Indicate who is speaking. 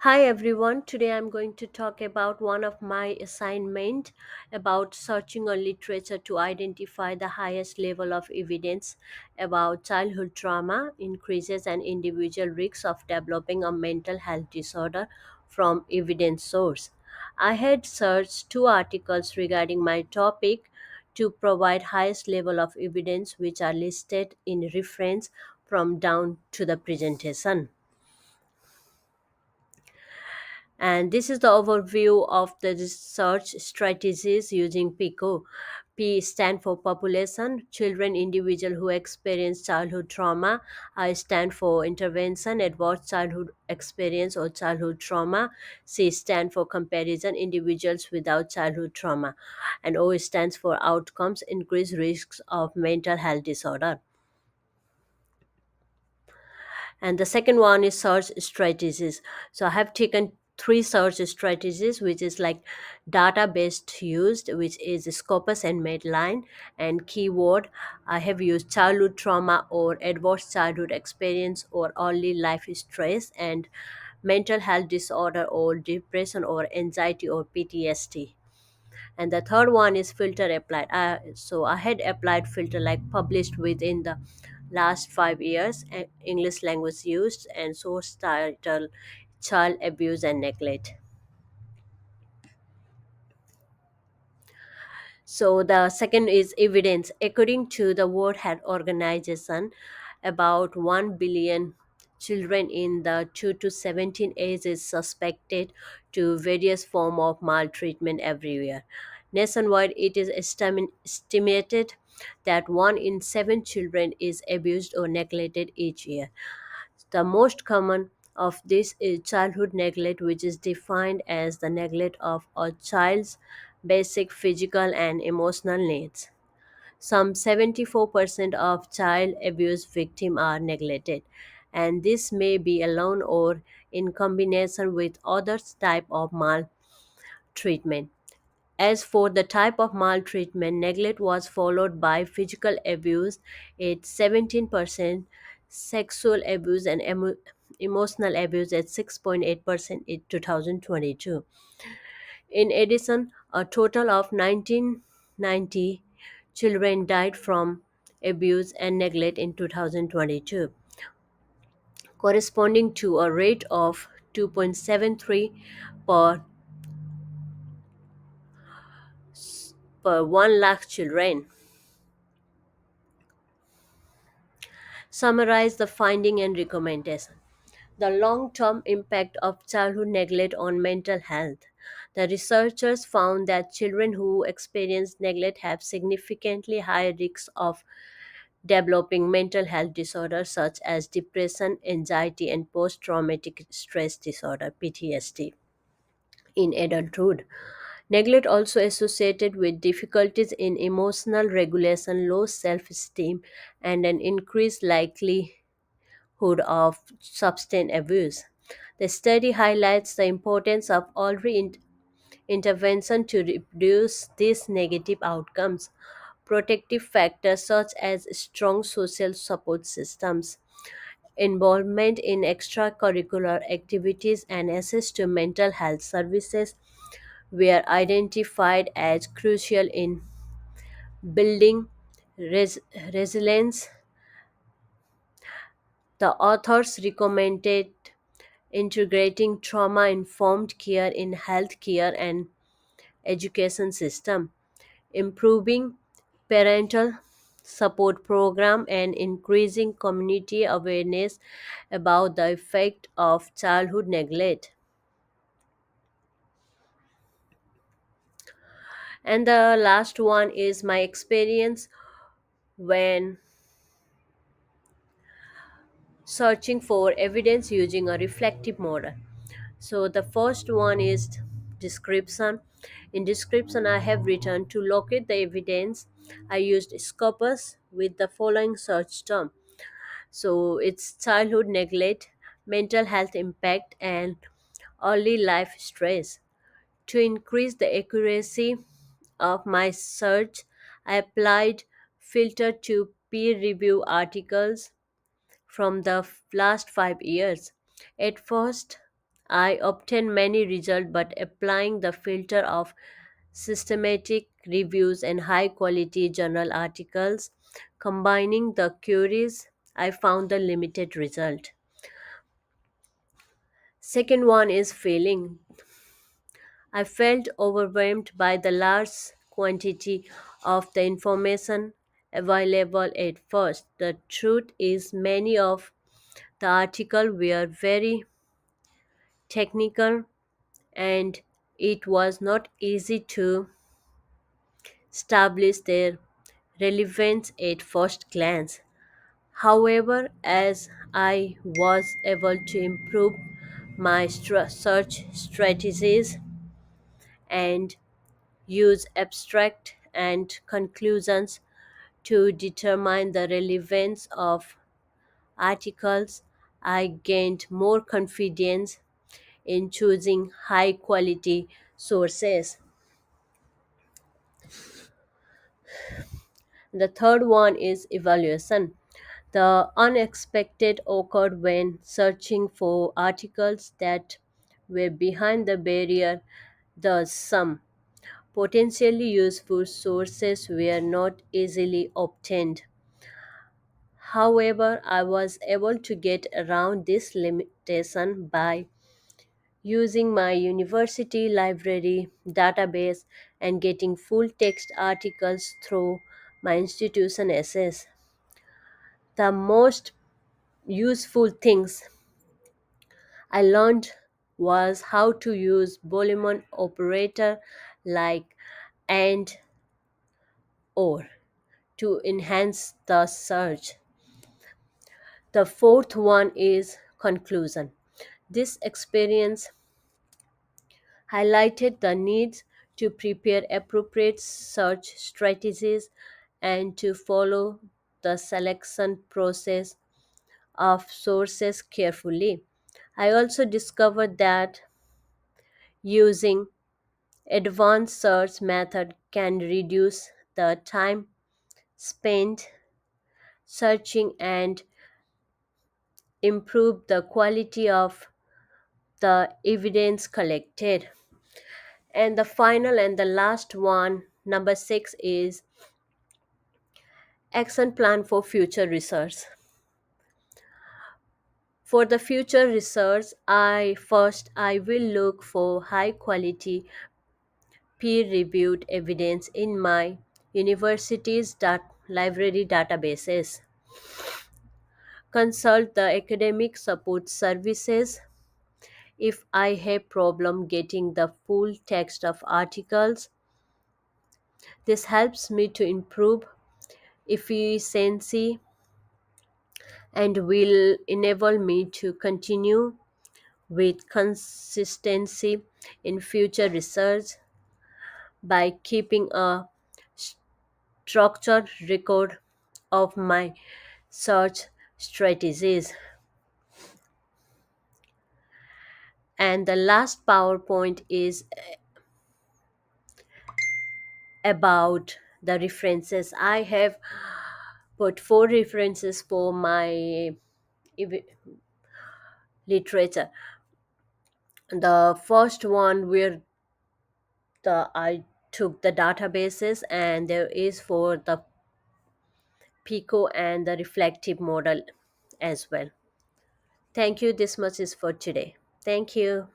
Speaker 1: Hi everyone. Today I'm going to talk about one of my assignment about searching on literature to identify the highest level of evidence about childhood trauma increases an individual risk of developing a mental health disorder from evidence source. I had searched two articles regarding my topic to provide highest level of evidence which are listed in reference from down to the presentation. And this is the overview of the research strategies using PICO. P stand for population, children, individual who experience childhood trauma. I stand for intervention, adverse childhood experience or childhood trauma. C stand for comparison, individuals without childhood trauma. And O stands for outcomes, increased risks of mental health disorder. And the second one is search strategies. So I have taken three search strategies, which is like data based used, which is Scopus and Medline. And keyword, I have used childhood trauma or adverse childhood experience or early life stress, and mental health disorder or depression or anxiety or PTSD. And the third one is filter applied. So I had applied filter like published within the last 5 years, English language used, and source title child abuse and neglect. So the second is evidence. According to the World Health Organization, about 1 billion children in the 2 to 17 age is suspected to various form of maltreatment every year. Nationwide, it is estimated that 1 in 7 children is abused or neglected each year. The most common of this is childhood neglect, which is defined as the neglect of a child's basic physical and emotional needs. Some 74% of child abuse victims are neglected, and this may be alone or in combination with other type of maltreatment. As for the type of maltreatment, neglect was followed by physical abuse at 17%, sexual abuse and emotional abuse at 6.8% in 2022. In addition, a total of 1990 children died from abuse and neglect in 2022, corresponding to a rate of 2.73 per, per 1 lakh children. Summarize the finding and recommendation. The long term impact of childhood neglect on mental health. The researchers found that children who experience neglect have significantly higher risks of developing mental health disorders such as depression, anxiety, and post traumatic stress disorder (PTSD) in adulthood. Neglect also associated with difficulties in emotional regulation, low self esteem, and an increased likelihood of substance abuse. The study highlights the importance of early intervention to reduce these negative outcomes. Protective factors such as strong social support systems, involvement in extracurricular activities, and access to mental health services were identified as crucial in building res- resilience. The authors recommended integrating trauma informed care in healthcare and education system, improving parental support program, and increasing community awareness about the effect of childhood neglect. And the last one is my experience when searching for evidence using a reflective model. So the first one is description. In description, I have written to locate the evidence. I used Scopus with the following search term. So it's childhood neglect, mental health impact, and early life stress. To increase the accuracy of my search, I applied filter to peer review articles from the last 5 years. At first, I obtained many results, but applying the filter of systematic reviews and high quality journal articles, combining the queries, I found the limited result. Second one is feeling. I felt overwhelmed by the large quantity of the information available at first. The truth is, many of the articles were very technical and it was not easy to establish their relevance at first glance. However, as I was able to improve my search strategies and use abstract and conclusions to determine the relevance of articles, I gained more confidence in choosing high quality sources. The third one is evaluation. The unexpected occurred when searching for articles that were behind the barrier. Thus, some potentially useful sources were not easily obtained. However, I was able to get around this limitation by using my university library database and getting full text articles through my institution essays. The most useful things I learned was how to use Boolean operator like and or to enhance the search. The fourth one is conclusion. This experience highlighted the need to prepare appropriate search strategies and to follow the selection process of sources carefully. I also discovered that using advanced search method can reduce the time spent searching and improve the quality of the evidence collected. And the final and the last one, number 6, is action plan for future research. For the future research, I will look for high quality peer reviewed evidence in my university's library databases. Consult the academic support services if I have problem getting the full text of articles. This helps me to improve efficiency and will enable me to continue with consistency in future research by keeping a structured record of my search strategies. And the last PowerPoint is about the references. I have put four references for my ev- literature. The first one where the I took the databases, and there is for the Pico and the reflective model as well. Thank you. This much is for today. Thank you.